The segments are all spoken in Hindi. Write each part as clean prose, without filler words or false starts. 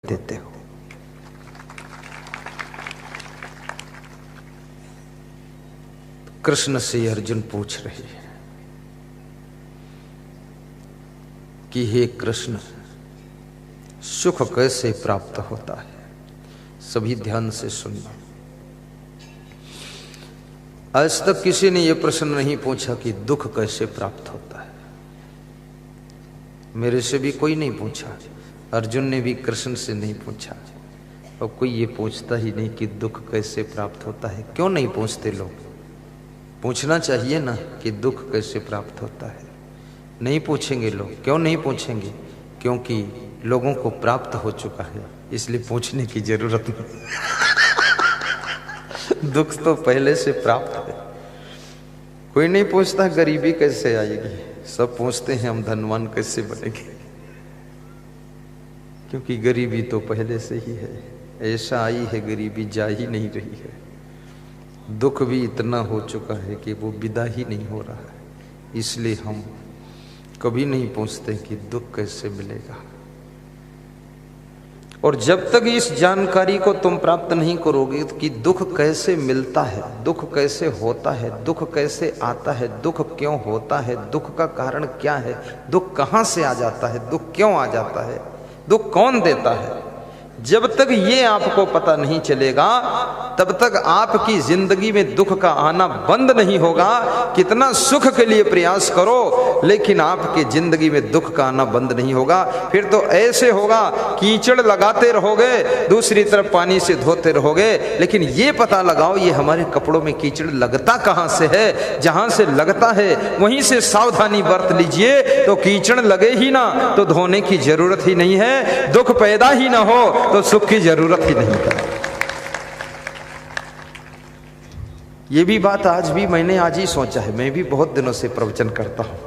देते हो। कृष्ण से अर्जुन पूछ रहे हैं कि हे कृष्ण, सुख कैसे प्राप्त होता है। सभी ध्यान से सुनना। आज तक किसी ने यह प्रश्न नहीं पूछा कि दुख कैसे प्राप्त होता है। मेरे से भी कोई नहीं पूछा, अर्जुन ने भी कृष्ण से नहीं पूछा, और कोई ये पूछता ही नहीं कि दुख कैसे प्राप्त होता है। क्यों नहीं पूछते लोग? पूछना चाहिए ना कि दुख कैसे प्राप्त होता है। नहीं पूछेंगे लोग। क्यों नहीं पूछेंगे? क्योंकि लोगों को प्राप्त हो चुका है, इसलिए पूछने की जरूरत नहीं। दुख तो पहले से प्राप्त है। कोई नहीं पूछता गरीबी कैसे आएगी, सब पूछते हैं हम धनवान कैसे बनेंगे, क्योंकि गरीबी तो पहले से ही है। ऐसा आई है गरीबी, जा ही नहीं रही है। दुख भी इतना हो चुका है कि वो विदा ही नहीं हो रहा है, इसलिए हम कभी नहीं पूछते कि दुख कैसे मिलेगा। और जब तक इस जानकारी को तुम प्राप्त नहीं करोगे कि दुख कैसे मिलता है, दुख कैसे होता है, दुख कैसे आता है, दुख क्यों होता है, दुख का कारण क्या है, दुख कहां से आ जाता है, दुख क्यों आ जाता है, दुख कौन देता है, जब तक ये आपको पता नहीं चलेगा तब तक आपकी जिंदगी में दुख का आना बंद नहीं होगा। कितना सुख के लिए प्रयास करो, लेकिन आपके जिंदगी में दुख का आना बंद नहीं होगा। फिर तो ऐसे होगा, कीचड़ लगाते रहोगे, दूसरी तरफ पानी से धोते रहोगे, लेकिन ये पता लगाओ ये हमारे कपड़ों में कीचड़ लगता कहां से है। जहां से लगता है वहीं से सावधानी बरत लीजिए, तो कीचड़ लगे ही ना तो धोने की जरूरत ही नहीं है, दुख पैदा ही ना हो तो सुख की जरूरत ही नहीं है। ये भी बात मैंने आज ही सोचा है। मैं भी बहुत दिनों से प्रवचन करता हूं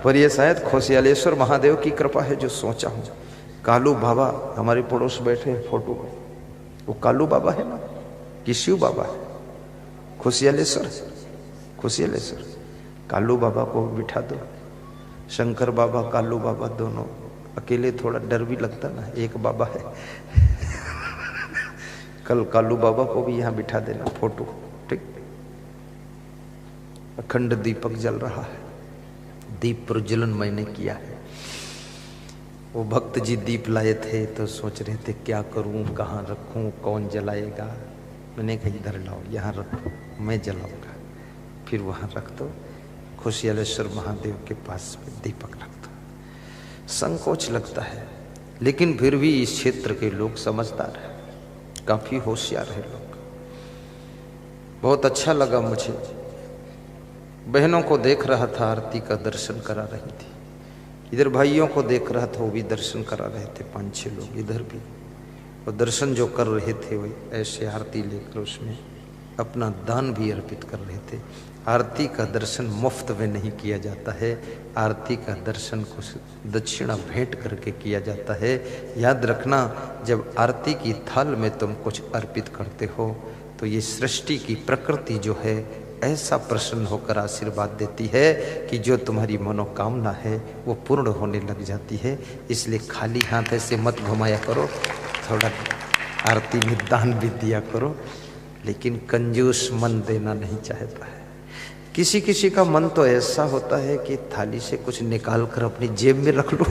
पर ये शायद खोसियालेश्वर महादेव की कृपा है जो सोचा हूं। कालू बाबा हमारे पड़ोस बैठे हैं फोटो में, वो कालू बाबा है ना कि शिव बाबा है? खोसियालेश्वर कालू बाबा को बिठा दो। शंकर बाबा कालू बाबा दोनों अकेले थोड़ा डर भी लगता ना, एक बाबा है। कल कालू बाबा को भी यहां बिठा देना फोटो, ठीक। अखंड दीपक जल रहा है, दीप प्रज्वलन मैंने किया है। वो भक्त जी दीप लाए थे तो सोच रहे थे क्या करूं, कहां रखूं, कौन जलाएगा। मैंने कहा इधर लाओ, यहां रखो, मैं जलाऊंगा। फिर वहां रख दो, खोसियालेश्वर महादेव के पास में दीपक रख दो। संकोच लगता है, लेकिन फिर भी इस क्षेत्र के लोग समझदार हैं, काफी होशियार है लोग। बहुत अच्छा लगा मुझे। बहनों को देख रहा था, आरती का दर्शन करा रही थी। इधर भाइयों को देख रहा था, वो भी दर्शन करा रहे थे, 5-6 लोग इधर भी। और दर्शन जो कर रहे थे वो ऐसे आरती लेकर उसमें अपना दान भी अर्पित कर रहे थे। आरती का दर्शन मुफ्त में नहीं किया जाता है, आरती का दर्शन कुछ दक्षिणा भेंट करके किया जाता है। याद रखना, जब आरती की थाल में तुम कुछ अर्पित करते हो तो ये सृष्टि की प्रकृति जो है ऐसा प्रसन्न होकर आशीर्वाद देती है कि जो तुम्हारी मनोकामना है वो पूर्ण होने लग जाती है। इसलिए खाली हाथ ऐसे मत घुमाया करो, थोड़ा आरती में दान भी दिया करो, लेकिन कंजूस मन देना नहीं चाहता है। किसी किसी का मन तो ऐसा होता है कि थाली से कुछ निकाल कर अपनी जेब में रख लो।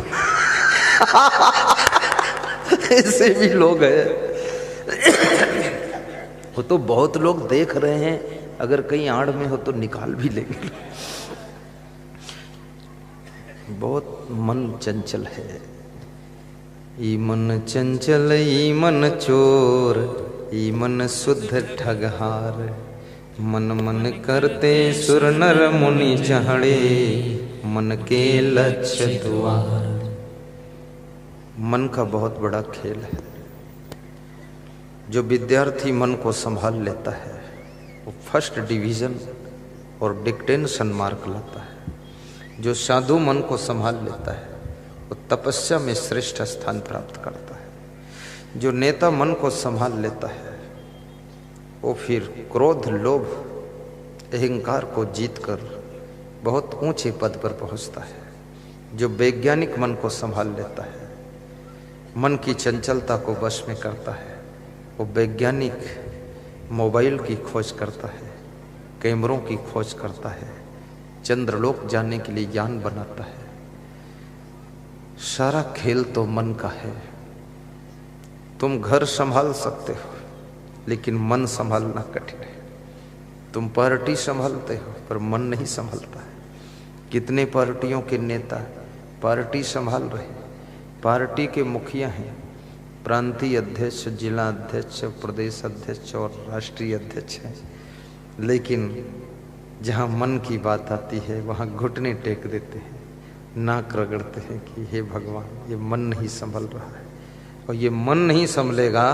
ऐसे भी लोग हैं। वो तो बहुत लोग देख रहे हैं, अगर कहीं आड़ में हो तो निकाल भी लेंगे। बहुत मन चंचल है। ई मन चंचल ई मन चोर, ई मन शुद्ध ठगहार। मन मन करते सुर नर मुनि चढ़े, मन के लक्ष्य द्वार। मन का बहुत बड़ा खेल है। जो विद्यार्थी मन को संभाल लेता है वो फर्स्ट डिवीजन और डिक्टेंशन मार्क लाता है। जो साधु मन को संभाल लेता है वो तपस्या में श्रेष्ठ स्थान प्राप्त करता है। जो नेता मन को संभाल लेता है वो फिर क्रोध, लोभ, अहंकार को जीतकर बहुत ऊंचे पद पर पहुंचता है। जो वैज्ञानिक मन को संभाल लेता है मन की चंचलता को वश में करता है। वो वैज्ञानिक मोबाइल की खोज करता है, कैमरों की खोज करता है, चंद्रलोक जाने के लिए यान बनाता है। सारा खेल तो मन का है। तुम घर संभाल सकते हो लेकिन मन संभालना कठिन है। तुम पार्टी संभालते हो पर मन नहीं संभालता है। कितने पार्टियों के नेता पार्टी संभाल रहे, पार्टी के मुखिया हैं, प्रांतीय अध्यक्ष, जिला अध्यक्ष, प्रदेश अध्यक्ष और राष्ट्रीय अध्यक्ष हैं, लेकिन जहाँ मन की बात आती है वहाँ घुटने टेक देते हैं, नाक रगड़ते हैं कि हे भगवान ये मन नहीं संभल रहा है। और ये मन नहीं संभलेगा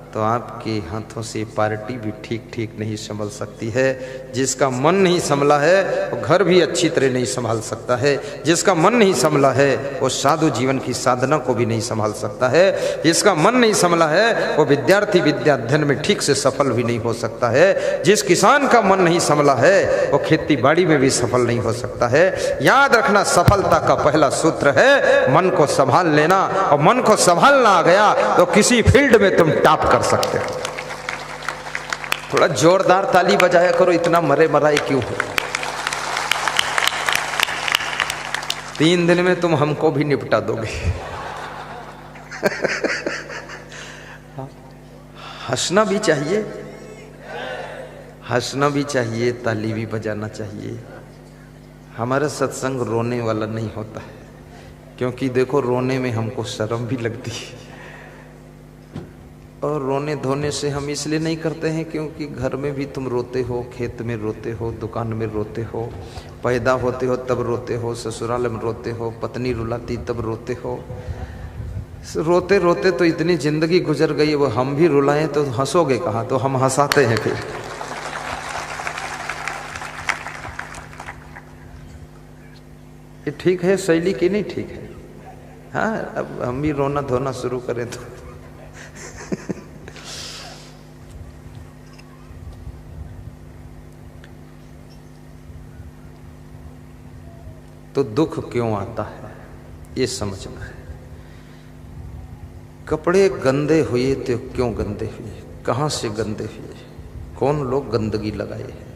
तो आपके हाथों से पार्टी भी ठीक ठीक नहीं संभल सकती है। जिसका मन नहीं संभला है वो घर भी अच्छी तरह नहीं संभाल सकता है। जिसका मन नहीं संभला है वो साधु जीवन की साधना को भी नहीं संभाल सकता है। जिसका मन नहीं संभला है वो विद्यार्थी विद्या अध्ययन में ठीक से सफल भी नहीं हो सकता है। जिस किसान का मन नहीं संभला है वो खेती बाड़ी में भी सफल नहीं हो सकता है। याद रखना, सफलता का पहला सूत्र है मन को संभाल लेना। और मन को संभालना आ गया तो किसी फील्ड में तुम टॉप कर सकते हो। थोड़ा जोरदार ताली बजाया करो, इतना मरे मराए क्यों हो। 3 दिन में तुम हमको भी निपटा दोगे। हंसना भी चाहिए, हंसना भी चाहिए, ताली भी बजाना चाहिए। हमारा सत्संग रोने वाला नहीं होता है, क्योंकि देखो रोने में हमको शर्म भी लगती है। और रोने धोने से हम इसलिए नहीं करते हैं क्योंकि घर में भी तुम रोते हो, खेत में रोते हो, दुकान में रोते हो, पैदा होते हो तब रोते हो, ससुराल में रोते हो, पत्नी रुलाती तब रोते हो। रोते रोते तो इतनी जिंदगी गुजर गई, वो हम भी रुलाएं तो हंसोगे कहाँ, तो हम हंसाते हैं फिर। ये ठीक है शैली की नहीं ठीक है। हाँ, अब हम भी रोना धोना शुरू करें तो दुख क्यों आता है ये समझना है। कपड़े गंदे हुए तो क्यों गंदे हुए, कहाँ से गंदे हुए, कौन लोग गंदगी लगाए हैं।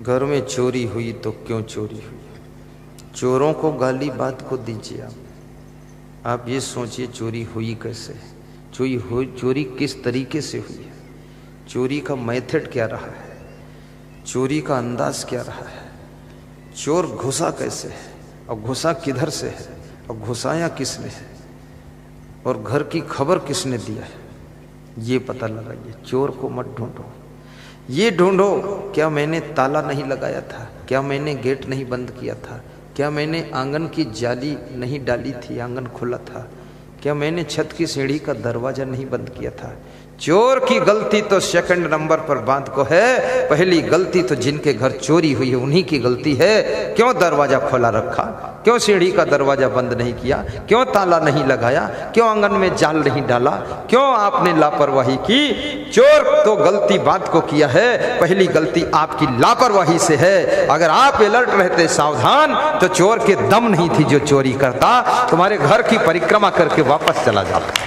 घर में चोरी हुई तो क्यों चोरी हुई, चोरों को गाली बात को दीजिए। आप ये सोचिए चोरी हुई कैसे, चोरी किस तरीके से हुई है, चोरी का मेथड क्या रहा है, चोरी का अंदाज क्या रहा है, चोर घुसा कैसे है और घुसा किधर से है और घुसाया किसने है और घर की खबर किसने दिया है, ये पता लगाइए। चोर को मत ढूंढो, ये ढूंढो क्या मैंने ताला नहीं लगाया था, क्या मैंने गेट नहीं बंद किया था, क्या मैंने आंगन की जाली नहीं डाली थी, आंगन खुला था, क्या मैंने छत की सीढ़ी का दरवाजा नहीं बंद किया था। चोर की गलती तो सेकंड नंबर पर बात को है, पहली गलती तो जिनके घर चोरी हुई है उन्हीं की गलती है। क्यों दरवाजा खोला रखा, क्यों सीढ़ी का दरवाजा बंद नहीं किया, क्यों ताला नहीं लगाया, क्यों आंगन में जाल नहीं डाला, क्यों आपने लापरवाही की। चोर तो गलती बात को किया है, पहली गलती आपकी लापरवाही से है। अगर आप अलर्ट रहते, सावधान, तो चोर के दम नहीं थी जो चोरी करता, तुम्हारे घर की परिक्रमा करके वापस चला जाता।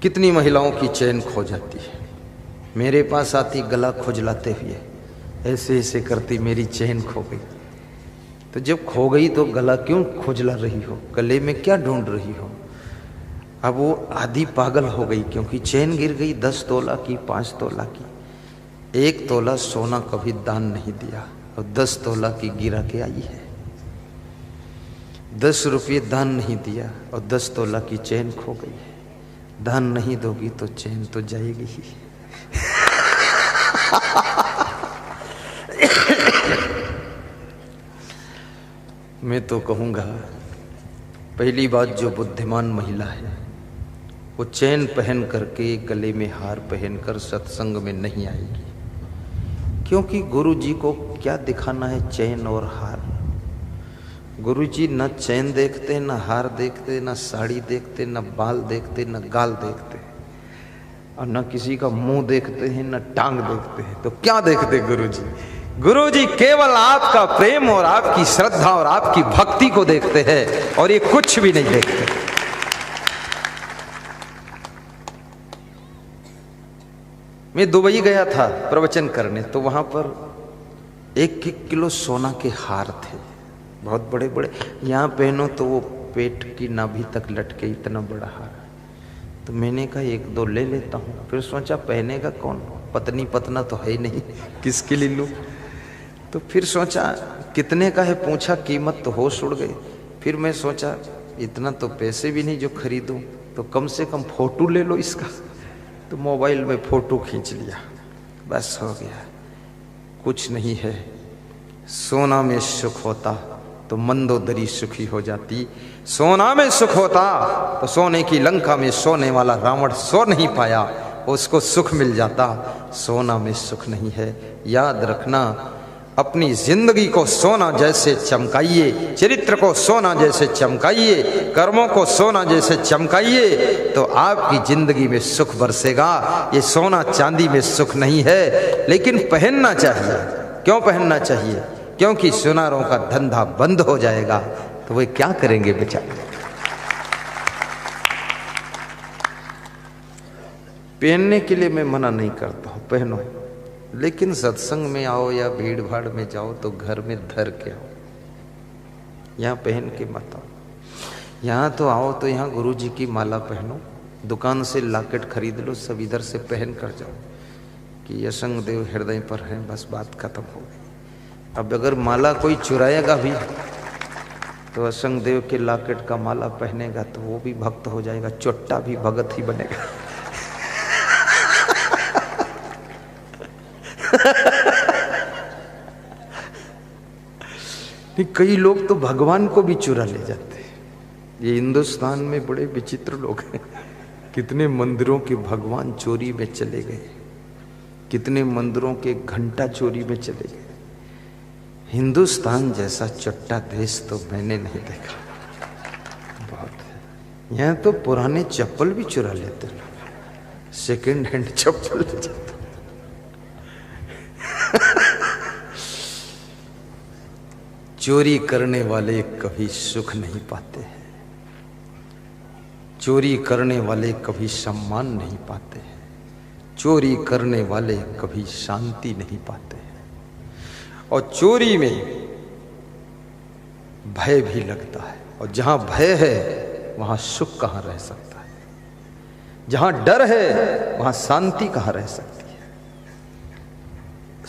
कितनी महिलाओं की चैन खो जाती है, मेरे पास आती गला खुजलाते हुए, ऐसे ऐसे करती मेरी चैन खो गई। तो जब खो गई तो गला क्यों खुजला रही हो, गले में क्या ढूंढ रही हो। अब वो आधी पागल हो गई क्योंकि चैन गिर गई 10 तोला की, 5 तोला की। 1 तोला सोना कभी दान नहीं दिया और 10 तोला की गिरा के आई है। 10 रुपये दान नहीं दिया और 10 तोला की चैन खो गई है। दान नहीं दोगी तो चैन तो जाएगी ही। मैं तो कहूँगा पहली बात, जो बुद्धिमान महिला है वो चैन पहन करके, गले में हार पहनकर सत्संग में नहीं आएगी, क्योंकि गुरु जी को क्या दिखाना है चैन और हार। गुरु जी न चैन देखते, न हार देखते, न साड़ी देखते, न बाल देखते, न गाल देखते, और न किसी का मुंह देखते हैं, न टांग देखते हैं। तो क्या देखते गुरु जी, गुरुजी केवल आपका प्रेम और आपकी श्रद्धा और आपकी भक्ति को देखते हैं और ये कुछ भी नहीं देखते। मैं दुबई गया था प्रवचन करने, तो वहां पर 1-1 किलो सोना के हार थे, बहुत बड़े बड़े। यहाँ पहनो तो वो पेट की नाभि तक लटके, इतना बड़ा हार। तो मैंने कहा 1-2 ले लेता हूँ। फिर सोचा पहनेगा कौन, पत्नी पतना तो है ही नहीं, किसके लिए लूँ। तो फिर सोचा कितने का है, पूछा कीमत तो होश उड़ गई। फिर मैं सोचा इतना तो पैसे भी नहीं जो खरीदूं, तो कम से कम फोटो ले लो इसका। तो मोबाइल में फोटो खींच लिया, बस हो गया। कुछ नहीं है। सोना में सुख होता तो मंदोदरी सुखी हो जाती। सोना में सुख होता तो सोने की लंका में सोने वाला रावण सो नहीं पाया, उसको सुख मिल जाता। सोना में सुख नहीं है। याद रखना, अपनी जिंदगी को सोना जैसे चमकाइए, चरित्र को सोना जैसे चमकाइए, कर्मों को सोना जैसे चमकाइए, तो आपकी जिंदगी में सुख बरसेगा। ये सोना चांदी में सुख नहीं है, लेकिन पहनना चाहिए। क्यों पहनना चाहिए? क्योंकि सुनारों का धंधा बंद हो जाएगा, तो वे क्या करेंगे बेचारे। पहनने के लिए मैं मना नहीं करता हूं, पहनो, लेकिन सत्संग में आओ या भीड़ भाड़ में जाओ तो घर में धर के आओ, यहाँ पहन के मत आओ। यहाँ तो आओ तो यहाँ गुरु जी की माला पहनो, दुकान से लॉकेट खरीद लो, सब इधर से पहन कर जाओ कि यसंग देव हृदय पर है, बस बात खत्म हो गई। अब अगर माला कोई चुराएगा भी तो असंग देव के लॉकेट का माला पहनेगा तो वो भी भक्त हो जाएगा, चोट्टा भी भगत ही बनेगा। कई लोग तो भगवान को भी चुरा ले जाते हैं। ये हिंदुस्तान में बड़े विचित्र लोग हैं। कितने मंदिरों के भगवान चोरी में चले गए, कितने मंदिरों के घंटा चोरी में चले गए। हिंदुस्तान जैसा चट्टा देश तो मैंने नहीं देखा, बहुत है। यहाँ तो पुराने चप्पल भी चुरा लेते लोग, सेकेंड हैंड चप्पल ले जाते। चोरी करने वाले कभी सुख नहीं पाते हैं, चोरी करने वाले कभी सम्मान नहीं पाते हैं, चोरी करने वाले कभी शांति नहीं पाते हैं। और चोरी में भय भी लगता है, और जहां भय है वहां सुख कहां रह सकता है, जहां डर है वहां शांति कहां रह सकती है।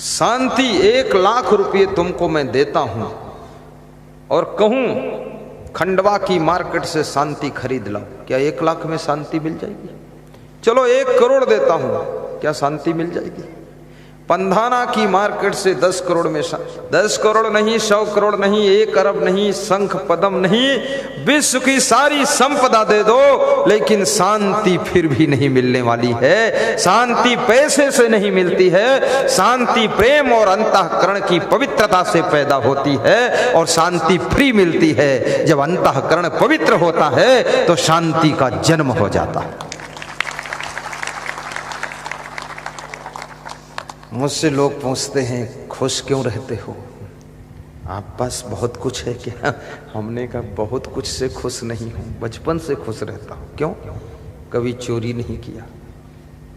शांति 1 लाख रुपये तुमको मैं देता हूं और कहूं खंडवा की मार्केट से शांति खरीद लाओ, क्या 1 लाख में शांति मिल जाएगी? चलो 1 करोड़ देता हूं, क्या शांति मिल जाएगी? पंधाना की मार्केट से 10 करोड़ में 10 करोड़ नहीं, 100 करोड़ नहीं, 1 अरब नहीं, शंख पदम नहीं, विश्व की सारी संपदा दे दो, लेकिन शांति फिर भी नहीं मिलने वाली है। शांति पैसे से नहीं मिलती है, शांति प्रेम और अंतःकरण की पवित्रता से पैदा होती है, और शांति फ्री मिलती है जब अंतःकरण पवित्र होता है तो शांति का जन्म हो जाता है। मुझसे लोग पूछते हैं खुश क्यों रहते हो, आप पास बहुत कुछ है क्या? हमने कहा बहुत कुछ से खुश नहीं हूँ, बचपन से खुश रहता हूँ। क्यों? कभी चोरी नहीं किया,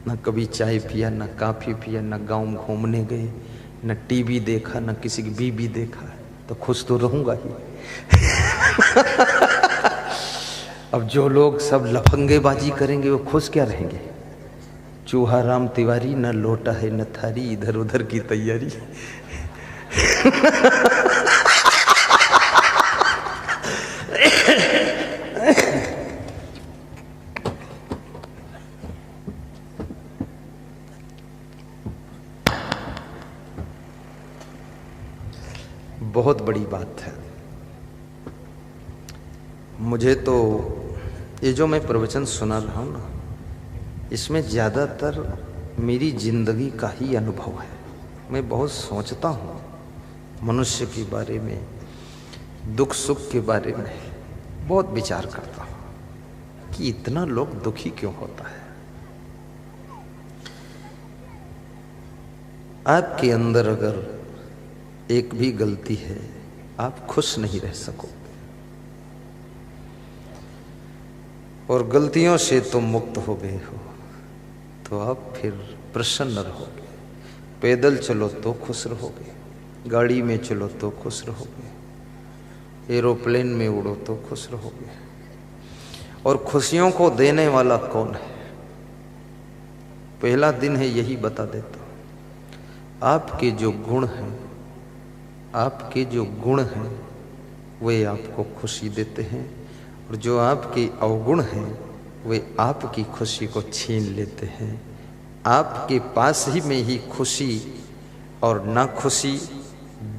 न कभी चाय पिया, न कॉफी पिया, न गाँव घूमने गए, न टीवी देखा, न किसी की बीबी देखा, तो खुश तो रहूंगा ही। अब जो लोग सब लफंगेबाजी करेंगे वो खुश क्या रहेंगे? चूहा राम तिवारी, न लोटा है न थारी, इधर उधर की तैयारी। बहुत बड़ी बात है। मुझे तो ये जो मैं प्रवचन सुना रहा हूं ना, इसमें ज़्यादातर मेरी जिंदगी का ही अनुभव है। मैं बहुत सोचता हूँ मनुष्य के बारे में, दुख सुख के बारे में बहुत विचार करता हूँ कि इतना लोग दुखी क्यों होता है। आपके अंदर अगर एक भी गलती है आप खुश नहीं रह सकोगे, और गलतियों से तुम मुक्त हो गए हो तो आप फिर प्रसन्न रहोगे। पैदल चलो तो खुश रहोगे, गाड़ी में चलो तो खुश रहोगे, एरोप्लेन में उड़ो तो खुश रहोगे। और खुशियों को देने वाला कौन है? पहला दिन है यही बता देता हूं। आपके जो गुण हैं, आपके जो गुण हैं वे आपको खुशी देते हैं, और जो आपके अवगुण हैं वे आपकी खुशी को छीन लेते हैं। आपके पास ही में ही खुशी और ना खुशी,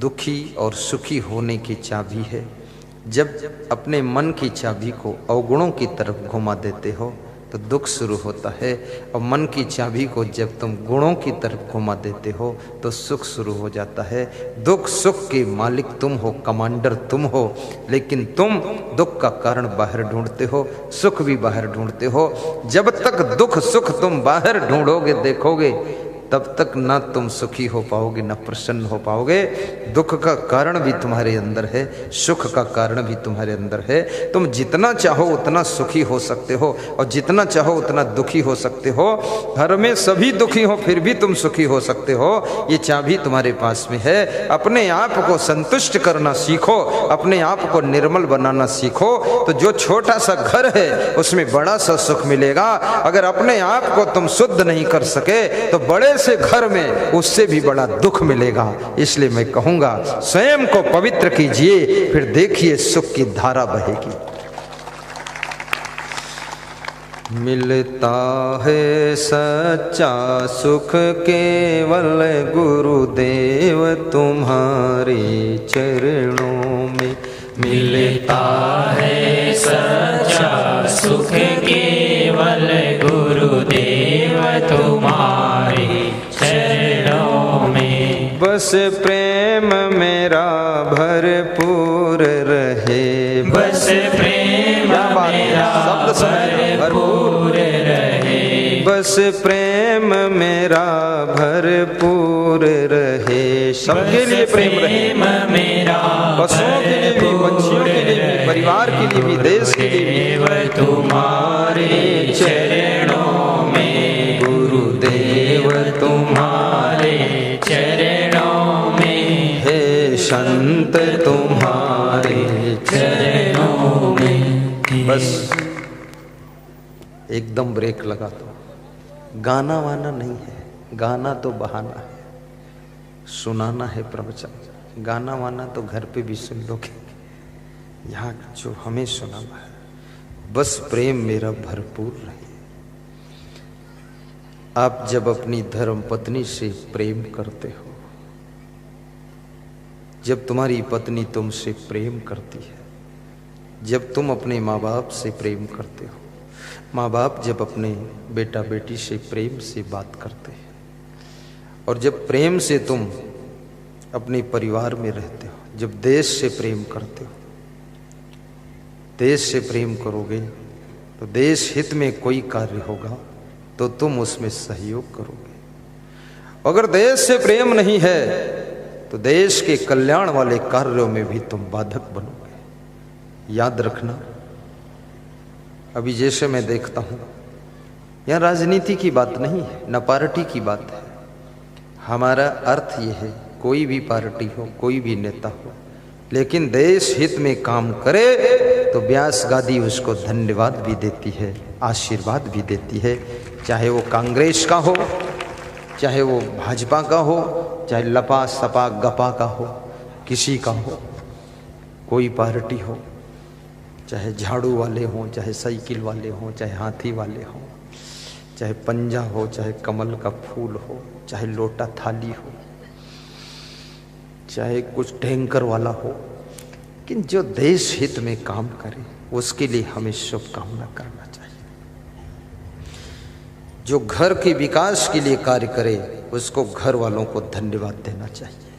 दुखी और सुखी होने की चाबी है। जब अपने मन की चाबी को अवगुणों की तरफ घुमा देते हो तो दुख शुरू होता है, और मन की चाबी को जब तुम गुणों की तरफ घुमा देते हो तो सुख शुरू हो जाता है। दुख सुख के मालिक तुम हो, कमांडर तुम हो, लेकिन तुम दुख का कारण बाहर ढूंढते हो, सुख भी बाहर ढूंढते हो। जब तक दुख सुख तुम बाहर ढूंढोगे, देखोगे, तब तक ना तुम सुखी हो पाओगे, ना प्रसन्न हो पाओगे। दुख का कारण भी तुम्हारे अंदर है, सुख का कारण भी तुम्हारे अंदर है। तुम जितना चाहो उतना सुखी हो सकते हो, और जितना चाहो उतना दुखी हो सकते हो। घर में सभी दुखी हो फिर भी तुम सुखी हो सकते हो। ये चाबी तुम्हारे पास में है। अपने आप को संतुष्ट करना सीखो, अपने आप को निर्मल बनाना सीखो, तो जो छोटा सा घर है उसमें बड़ा सा सुख मिलेगा। अगर अपने आप को तुम शुद्ध नहीं कर सके तो बड़े से घर में उससे भी बड़ा दुख मिलेगा। इसलिए मैं कहूंगा स्वयं को पवित्र कीजिए, फिर देखिए सुख की धारा बहेगी। मिलता है सच्चा सुख केवल गुरुदेव तुम्हारे चरणों में। मिलता है सच्चा सुख केवल गुरुदेव तुम्हारे चरणों में। बस प्रेम मेरा भरपूर रहे, बस प्रेम मेरा भरपूर रहे, बस प्रेम मेरा भरपूर रहे। सबके लिए प्रेम रहे, मेरा पशुओं के लिए भी, पंछियों के लिए भी, परिवार के लिए भी, देश के लिए भी। तुम्हारे चरणों में गुरुदेव तुम्हारे चरणों में, हे संत तुम्हारे चरणों में। बस एकदम ब्रेक लगा दो। गाना वाना नहीं है, गाना तो बहाना है, सुनाना है प्रवचन। गाना वाना तो घर पे भी सुन लोगे, यहाँ जो हमें सुनाना है। बस प्रेम मेरा भरपूर रहे। आप जब अपनी धर्म पत्नी से प्रेम करते हो, जब तुम्हारी पत्नी तुमसे प्रेम करती है, जब तुम अपने माँ बाप से प्रेम करते हो, माँ बाप जब अपने बेटा बेटी से प्रेम से बात करते हैं, और जब प्रेम से तुम अपने परिवार में रहते हो, जब देश से प्रेम करते हो, देश से प्रेम करोगे तो देश हित में कोई कार्य होगा तो तुम उसमें सहयोग करोगे। अगर देश से प्रेम नहीं है तो देश के कल्याण वाले कार्यों में भी तुम बाधक बनोगे। याद रखना, अभी जैसे मैं देखता हूं, यह राजनीति की बात नहीं है, न पार्टी की बात है। हमारा अर्थ यह है, कोई भी पार्टी हो, कोई भी नेता हो, लेकिन देश हित में काम करे तो व्यास गादी उसको धन्यवाद भी देती है, आशीर्वाद भी देती है। चाहे वो कांग्रेस का हो, चाहे वो भाजपा का हो, चाहे लपा सपा गपा का हो, किसी का हो, कोई पार्टी हो, चाहे झाड़ू वाले हों, चाहे साइकिल वाले हों, चाहे हाथी वाले हों, चाहे पंजा हो, चाहे कमल का फूल हो, चाहे लोटा थाली हो, चाहे कुछ टैंकर वाला हो, लेकिन जो देश हित में काम करे उसके लिए हमें शुभकामना करना चाहिए। जो घर के विकास के लिए कार्य करे उसको घर वालों को धन्यवाद देना चाहिए।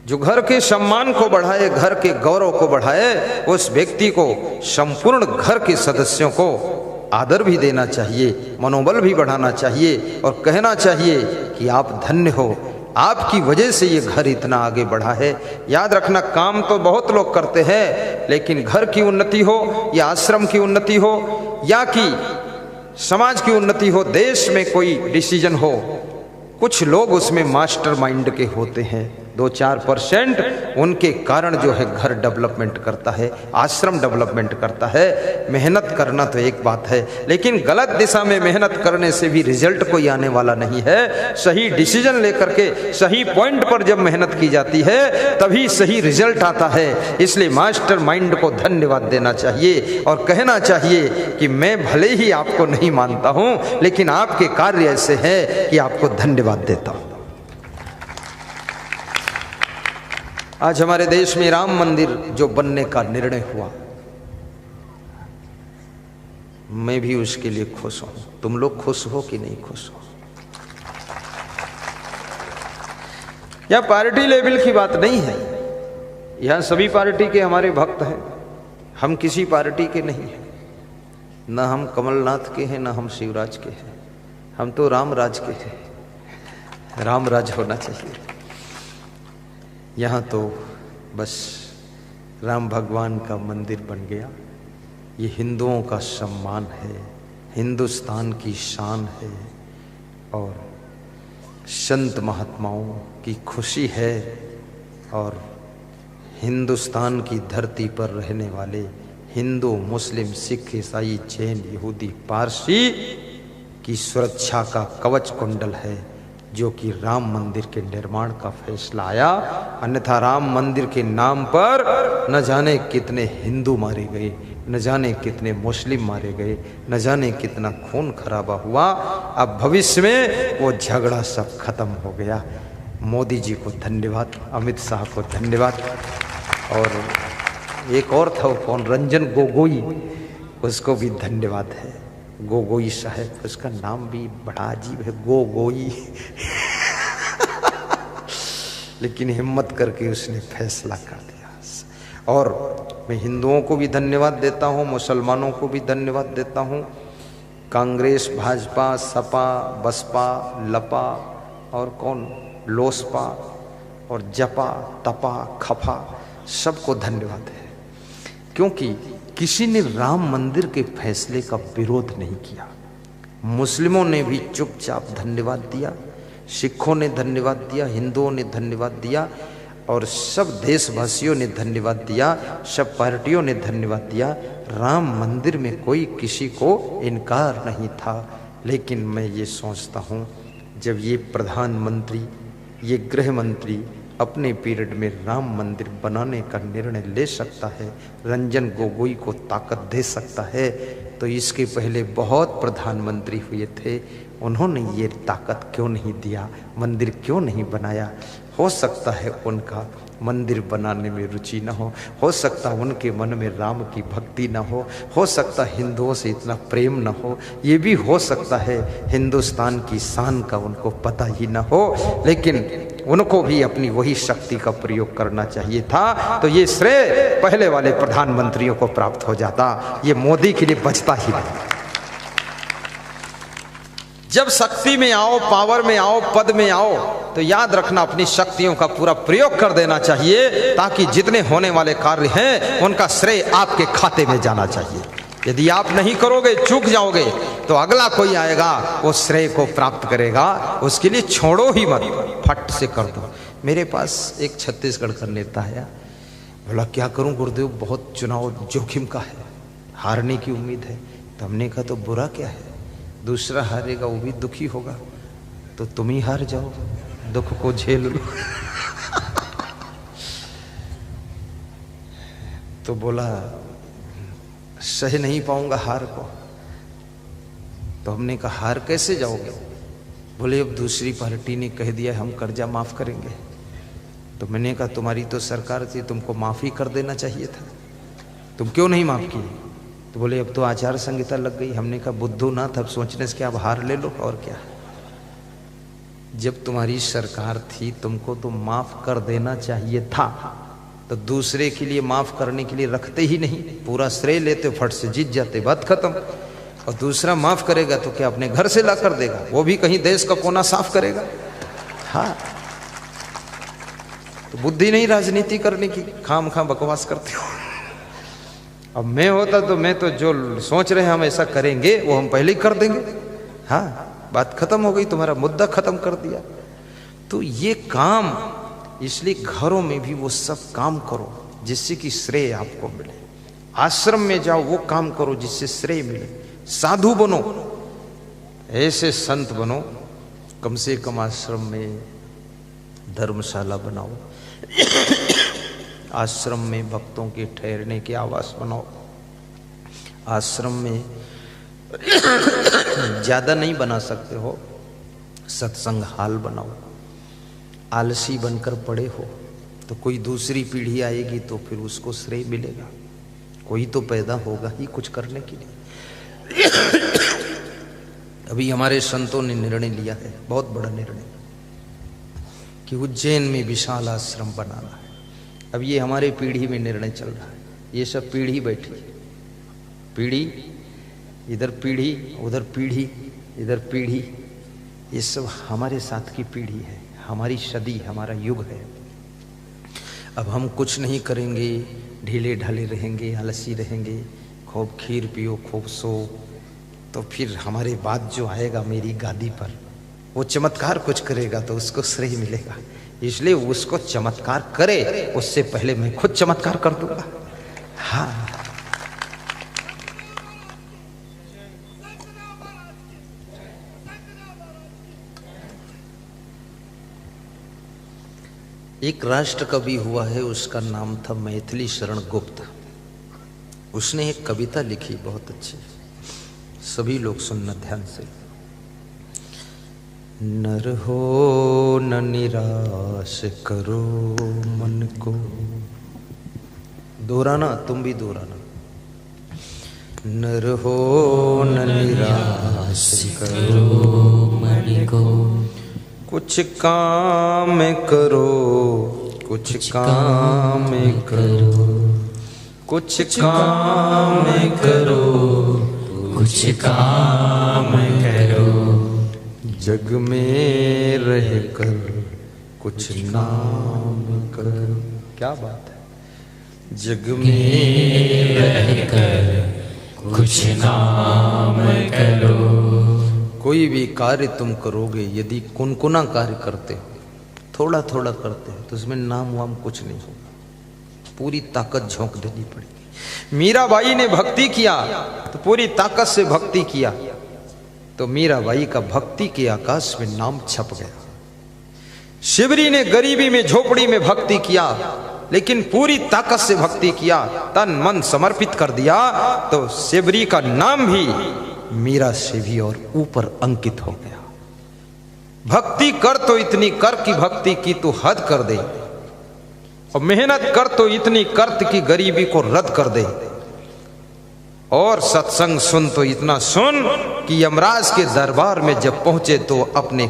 जो घर के सम्मान को बढ़ाए, घर के गौरव को बढ़ाए, उस व्यक्ति को, संपूर्ण घर के सदस्यों को आदर भी देना चाहिए, मनोबल भी बढ़ाना चाहिए और कहना चाहिए कि आप धन्य हो आपकी वजह से ये घर इतना आगे बढ़ा है। याद रखना, काम तो बहुत लोग करते हैं, लेकिन घर की उन्नति हो या आश्रम की उन्नति हो या कि समाज की उन्नति हो, देश में कोई डिसीजन हो, कुछ लोग उसमें मास्टर माइंड के होते हैं। 2-4% उनके कारण जो है घर डेवलपमेंट करता है, आश्रम डेवलपमेंट करता है। मेहनत करना तो एक बात है, लेकिन गलत दिशा में मेहनत करने से भी रिजल्ट कोई आने वाला नहीं है। सही डिसीजन लेकर के सही पॉइंट पर जब मेहनत की जाती है तभी सही रिजल्ट आता है। इसलिए मास्टर माइंड को धन्यवाद देना चाहिए और कहना चाहिए कि मैं भले ही आपको नहीं मानता हूं, लेकिन आपके कार्य ऐसे हैं कि आपको धन्यवाद देता हूं। आज हमारे देश में राम मंदिर जो बनने का निर्णय हुआ, मैं भी उसके लिए खुश हूं। तुम लोग खुश हो कि नहीं खुश हो? यह पार्टी लेवल की बात नहीं है। यहां सभी पार्टी के हमारे भक्त हैं, हम किसी पार्टी के नहीं हैं। न हम कमलनाथ के हैं, न हम शिवराज के हैं, हम तो रामराज के हैं। रामराज होना चाहिए। यहाँ तो बस राम भगवान का मंदिर बन गया। ये हिंदुओं का सम्मान है, हिंदुस्तान की शान है और संत महात्माओं की खुशी है। और हिंदुस्तान की धरती पर रहने वाले हिंदू, मुस्लिम, सिख, ईसाई, जैन, यहूदी, पारसी की सुरक्षा का कवच कुंडल है जो कि राम मंदिर के निर्माण का फैसला आया। अन्यथा राम मंदिर के नाम पर न जाने कितने हिंदू मारे गए, न जाने कितने मुस्लिम मारे गए, न जाने कितना खून खराबा हुआ। अब भविष्य में वो झगड़ा सब खत्म हो गया। मोदी जी को धन्यवाद, अमित शाह को धन्यवाद। और एक और था, वो कौन, रंजन गोगोई, उसको भी धन्यवाद है। गोगोई साहब, उसका नाम भी बड़ा अजीब है, गोगोई लेकिन हिम्मत करके उसने फैसला कर दिया। और मैं हिंदुओं को भी धन्यवाद देता हूँ, मुसलमानों को भी धन्यवाद देता हूँ। कांग्रेस, भाजपा, सपा, बसपा, लपा और कौन, लोसपा और जपा, तपा, खफा, सबको धन्यवाद है, क्योंकि किसी ने राम मंदिर के फैसले का विरोध नहीं किया। मुस्लिमों ने भी चुपचाप धन्यवाद दिया, सिखों ने धन्यवाद दिया, हिंदुओं ने धन्यवाद दिया और सब देशवासियों ने धन्यवाद दिया, सब पार्टियों ने धन्यवाद दिया। राम मंदिर में कोई किसी को इनकार नहीं था। लेकिन मैं ये सोचता हूँ, जब ये प्रधानमंत्री, ये गृह मंत्री अपने पीरियड में राम मंदिर बनाने का निर्णय ले सकता है, रंजन गोगोई को ताकत दे सकता है, तो इसके पहले बहुत प्रधानमंत्री हुए थे, उन्होंने ये ताकत क्यों नहीं दिया, मंदिर क्यों नहीं बनाया? हो सकता है उनका मंदिर बनाने में रुचि न हो सकता उनके मन में राम की भक्ति न हो सकता हिंदुओं से इतना प्रेम न हो, ये भी हो सकता है हिंदुस्तान की शान का उनको पता ही न हो। लेकिन उनको भी अपनी वही शक्ति का प्रयोग करना चाहिए था, तो ये श्रेय पहले वाले प्रधानमंत्रियों को प्राप्त हो जाता, ये मोदी के लिए बचता ही नहीं। जब शक्ति में आओ, पावर में आओ, पद में आओ, तो याद रखना अपनी शक्तियों का पूरा प्रयोग कर देना चाहिए, ताकि जितने होने वाले कार्य हैं उनका श्रेय आपके खाते में जाना चाहिए। यदि आप नहीं करोगे, चूक जाओगे, तो अगला कोई आएगा, वो श्रेय को प्राप्त करेगा। उसके लिए छोड़ो ही मत, फट से कर दो। मेरे पास एक छत्तीसगढ़ का नेता आया, बोला क्या करूं गुरुदेव, बहुत चुनाव जोखिम का है, हारने की उम्मीद है। तो हमने कहा तो बुरा क्या है, दूसरा हारेगा वो भी दुखी होगा, तो तुम ही हार जाओ, दुख को झेल लो। तो बोला सह नहीं पाऊंगा हार को। तो हमने कहा हार कैसे जाओगे? बोले अब दूसरी पार्टी ने कह दिया हम कर्जा माफ करेंगे। तो मैंने कहा तुम्हारी तो सरकार थी, तुमको माफी कर देना चाहिए था, तुम क्यों नहीं माफ किए? तो बोले अब तो आचार संहिता लग गई। हमने कहा बुद्धू ना था, अब सोचने से क्या, अब हार ले लो और क्या। जब तुम्हारी सरकार थी तुमको तो माफ कर देना चाहिए था, तो दूसरे के लिए माफ करने के लिए रखते ही नहीं, पूरा श्रेय लेते, फट से जीत जाते, बात खत्म। और दूसरा माफ करेगा तो क्या अपने घर से ला कर देगा, वो भी कहीं देश का कोना साफ करेगा। हाँ, तो बुद्धि नहीं राजनीति करने की, खाम खाम बकवास करते हो। अब मैं होता तो मैं तो जो सोच रहे हैं हम ऐसा करेंगे वो हम पहले ही कर देंगे। हाँ, बात खत्म हो गई, तुम्हारा मुद्दा खत्म कर दिया। तो ये काम, इसलिए घरों में भी वो सब काम करो जिससे कि श्रेय आपको मिले। आश्रम में जाओ, वो काम करो जिससे श्रेय मिले। साधु बनो, ऐसे संत बनो, कम से कम आश्रम में धर्मशाला बनाओ, आश्रम में भक्तों के ठहरने के आवास बनाओ। आश्रम में ज्यादा नहीं बना सकते हो, सत्संग हाल बनाओ। आलसी बनकर पड़े हो तो कोई दूसरी पीढ़ी आएगी तो फिर उसको श्रेय मिलेगा, कोई तो पैदा होगा ही कुछ करने के लिए। अभी हमारे संतों ने निर्णय लिया है, बहुत बड़ा निर्णय, कि उज्जैन में विशाल आश्रम बनाना है। अब ये हमारे पीढ़ी में निर्णय चल रहा है, ये सब पीढ़ी बैठी है, पीढ़ी इधर पीढ़ी उधर पीढ़ी इधर पीढ़ी, ये सब हमारे साथ की पीढ़ी है, हमारी सदी, हमारा युग है। अब हम कुछ नहीं करेंगे, ढीले ढाले रहेंगे, आलसी रहेंगे, खूब खीर पियो, खूब सो, तो फिर हमारे बाद जो आएगा मेरी गादी पर, वो चमत्कार कुछ करेगा तो उसको श्रेय मिलेगा। इसलिए उसको चमत्कार करे उससे पहले मैं खुद चमत्कार कर दूंगा। हाँ, एक राष्ट्र कवि हुआ है, उसका नाम था मैथिली शरण गुप्त। उसने एक कविता लिखी बहुत अच्छी, सभी लोग सुनना ध्यान से। नर हो न निराश करो मन को, दोहराना, तुम भी दोहराना। नर हो न निराश करो मन को, कुछ काम करो, कुछ काम करो, कुछ काम करो, कुछ काम करो, जग में रह कर कुछ नाम करो। क्या बात है, जग में रह कर कुछ नाम करो। कोई भी कार्य तुम करोगे, यदि कुनकुना कार्य करते हो, थोड़ा थोड़ा करते हो, तो उसमें नाम वाम कुछ नहीं होगा, पूरी ताकत झोंक देनी पड़ेगी। मीराबाई ने भक्ति किया तो पूरी ताकत से भक्ति किया, तो मीराबाई का भक्ति के आकाश में नाम छप गया। शिवरी ने गरीबी में, झोपड़ी में भक्ति किया, लेकिन पूरी ताकत से भक्ति किया, तन मन समर्पित कर दिया, तो शिवरी का नाम भी मीरा से भी और ऊपर अंकित हो गया। भक्ति कर तो इतनी कर कि भक्ति की तो हद कर दे, और मेहनत कर तो इतनी कर कि गरीबी को रद्द कर दे, और सत्संग सुन तो इतना सुन कि यमराज के दरबार में जब पहुंचे तो अपने